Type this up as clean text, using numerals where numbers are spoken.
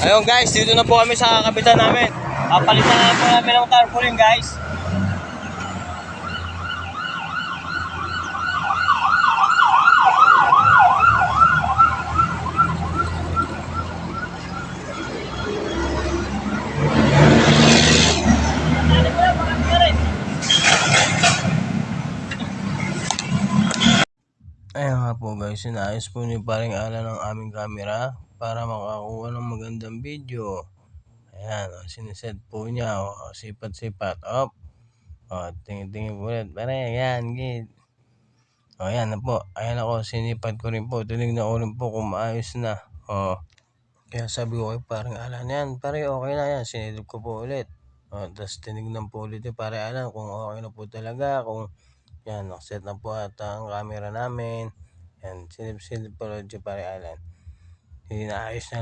Ayun guys, dito na po kami sa kapitan namin. Papalitan na po namin ng tarpaulin guys. Ayan nga po guys, inaayos po ni paring Alan ng aming camera para makakuha ng magandang video. Ayan, siniset po niya, sipat-sipat, tingin-tingin po ulit, pare, ayan, gid. Ayan na po, ayan ako, sinipat ko rin po, tinignan ko rin po kung maayos na. Kaya sabi ko kay paring Alan, yan, pare, okay na yan, sinilip ko po ulit. Tapos tinignan po ulit yung paring Alan kung okay na po talaga, kung yan, nakaset na po ata ang camera namin. Yan, silip-silip po ulit yung paring Alan. Inaayos na